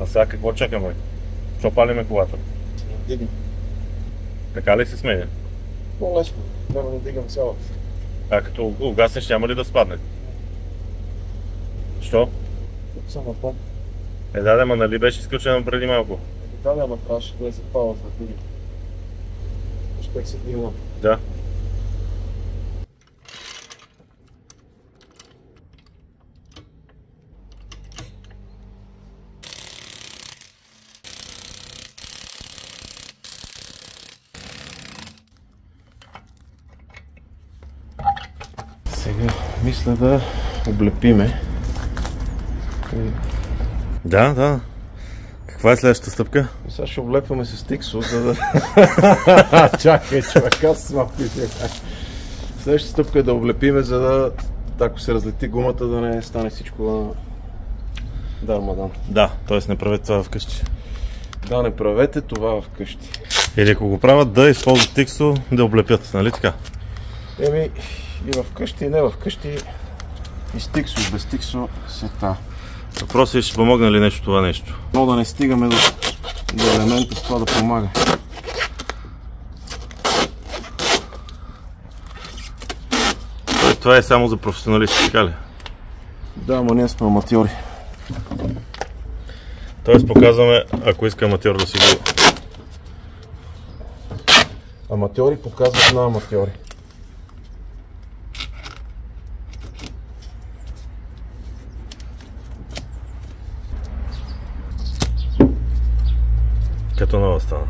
А сега какво чакаме? Що палиме колата? Дигам. Така ли се сменя? По-лесно. Няма да дигам цялата. А като угаснеш, няма ли да спадне? Що? Само пак. Да, ма нали беше изключено преди малко? Да, ама трябваше да се пауза да дигам. Ще се дигам. Да. Сега мисля да облепиме. Да. Каква е следващата стъпка? Сега ще облепваме с тиксо, за да... Чакай, човек, аз съм апитен. Следващата стъпка е да облепиме, за да, ако се разлети гумата, да не стане всичко на дармадан. Да, т.е. не правете това вкъщи. Да, не правете това вкъщи. Или ако го правят, да използват тиксо, да облепят, нали така? Еми, и вкъщи, и не вкъщи, и с тиксо, и без тиксо, се та. Въпросът е, ще помогне ли нещо това нещо? Но да не стигаме до елемента с това да помага. Това е само за професионалисти, така ли? Да, ама ние сме аматьори. Тоест показваме, ако иска аматьор да си го... Аматьори показват на аматьори. Като нова стана.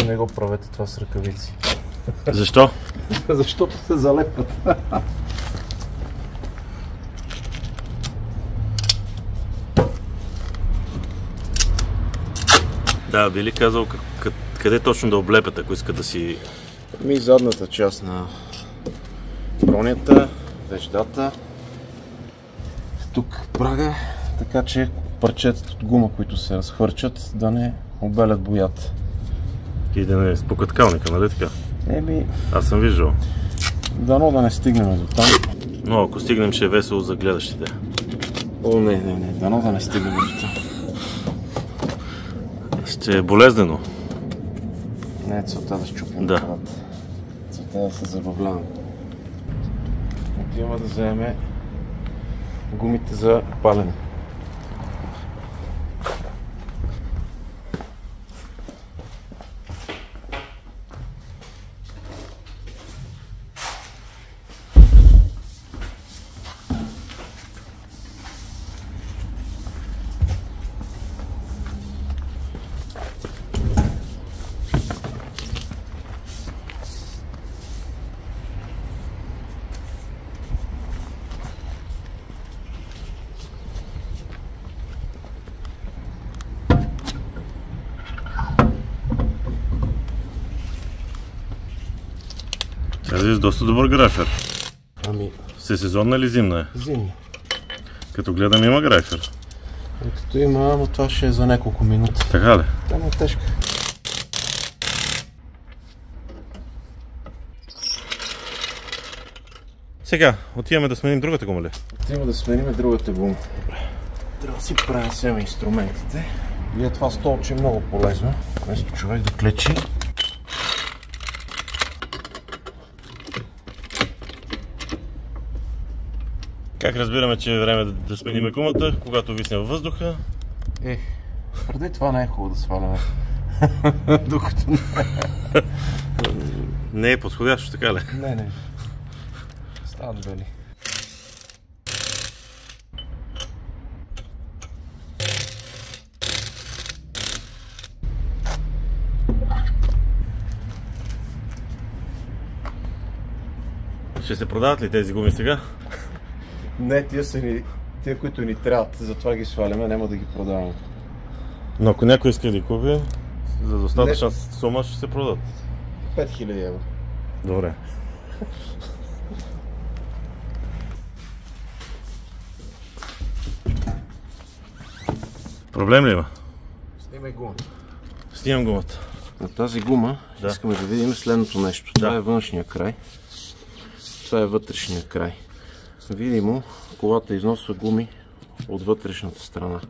Не го правете това с ръкавици. Защо? Защото се залепват. Да, би ли казал къде точно да облепят, ако искат да си... Задната част на бронята, веждата, тук прага, така че парчетата от гума, които се разхвърчат, да не обелят боята. И да не спукат калника, нали така? Аз съм виждал. Дано да не стигнем до там. Но ако стигнем, ще е весело за гледащите. О, не, дано да не стигнем до там. Ще е болезнено. Не е целта да щупим колата. Целта е да се забавляваме. Отиваме да вземем гумите за палене. Тази е доста добър грайфер. Всесезонна или зимна е? Зимна. Като гледам има грайфер. Като има, но това ще е за няколко минути. Така ли? Там е тежка. Сега, отиваме да сменим другата гума ли? Отиваме да сменим другата гума. Трябва да си пренесем инструментите. И това столче е много полезно. Вместо човек да клечи. Как разбираме, че е време да сменим гумата, когато висне във въздуха? Преди това не е хубаво да сваляме. Докато не е подходящо, така ли? Не. Стават бели. Ще се продават ли тези гуми сега? Не, тия, които ни трябват, затова ги сваляме, няма да ги продаваме. Но ако някой иска да ги купи, за достатъчна сума ще се продадат. 5000 евро. Добре. Проблем ли има? Снимай гумата. Снимам гумата. На тази гума искаме да видим следното нещо. Това е външния край. Това е вътрешния край. Видимо, колата износва гуми от вътрешната страна.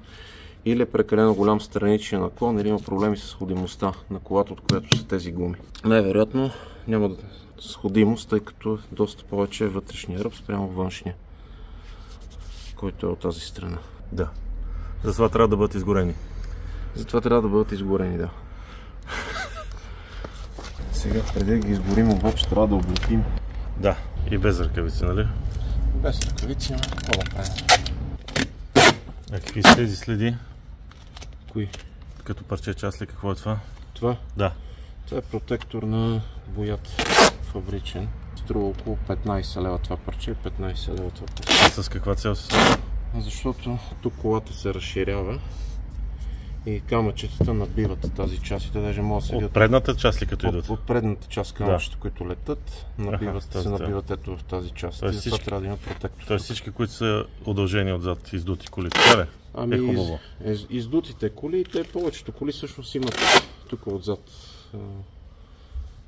Или е прекалено голям страничен наклон, или има проблеми с сходимостта на колата, от която са тези гуми. Най-вероятно няма сходимост, тъй като доста повече е вътрешния ръб спрямо външния, който е от тази страна. Да. Затова трябва да бъдат изгорени. Затова трябва да бъдат изгорени, да. Сега, преди да ги изгорим, обаче трябва да облепим. Да, и без ръкавици, нали? Без ръкавици, но какво да правим? А какви са тези следи? Кои? Като парче част ли, какво е това? Това? Да. Това е протектор на боят, фабричен. Струва около 15 лева това парче, 15 лева това парче. С каква цел се случва? Защото тук колата се разширява и камъчетата набиват тази част. И те даже могат да се видят. От предната част ли като идват? От предната част камъчета, които летат, се набиват ето в тази част. Тоест, това трябва да има протектор. Тоест всички, които са удължени отзад, издути коли. Така ли? Ами, е хубаво. Издутите коли, те повечето коли всъщност имат тук отзад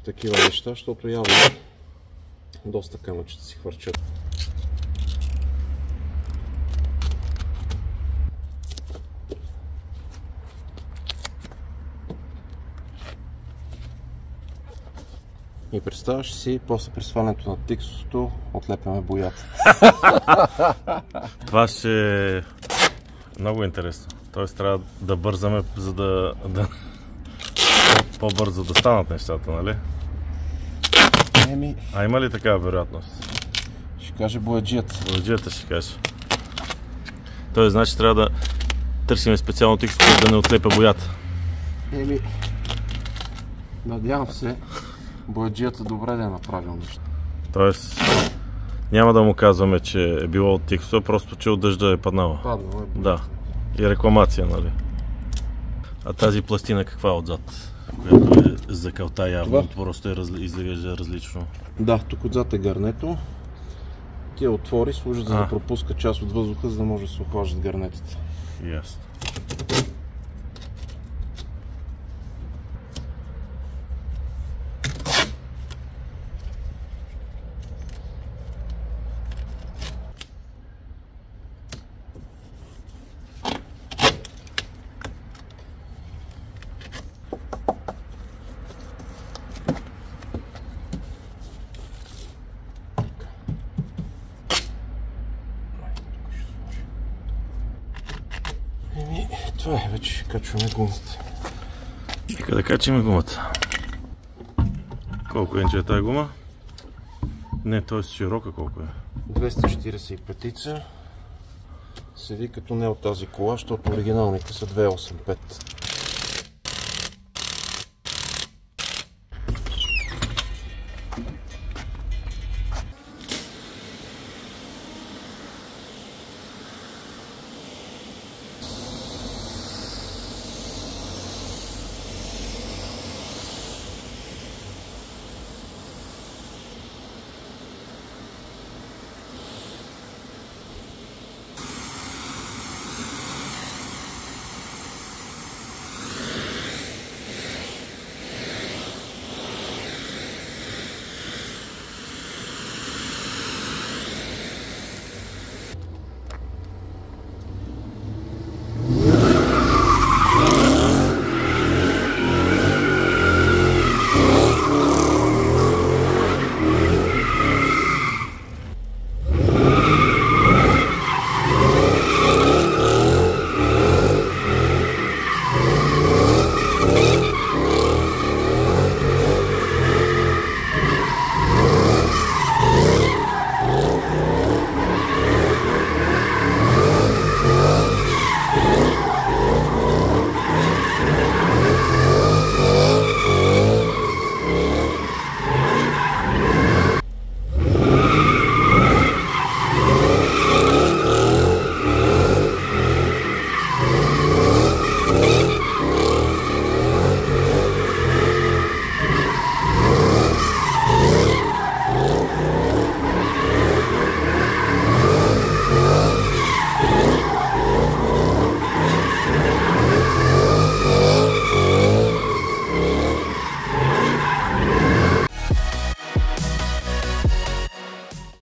такива неща, защото явно доста камъчета си хвърчат. И представяш си, после при свалянето на тиксото отлепяме боята. Това ще е много интересно. Тоест трябва да бързаме, за да по-бързо да станат нещата, нали? А има ли такава вероятност? Ще каже бояджията. Бояджията ще каже. Тоест, значи трябва да търсим специално тикс, който да не отлепя боята. Надявам се бояджията добре да е направил нещо. Тоест, няма да му казваме, че е било от тиксо, просто че от дъжда е паднала. Паднала е. Да. И рекламация, нали? А тази пластина каква е отзад? Която е за калта явно, просто изглежда различно. Да, тук отзад е гарнето. Тия отвори служат за да пропуска част от въздуха, за да може да се охлаждат гарнетите. Ясно. Това е, вече качваме гумата. Нека да качим гумата. Колко инче е тази гума? Не, т.е. широка колко е? 245-ица. Седи като не от тази кола, защото оригиналните са 285.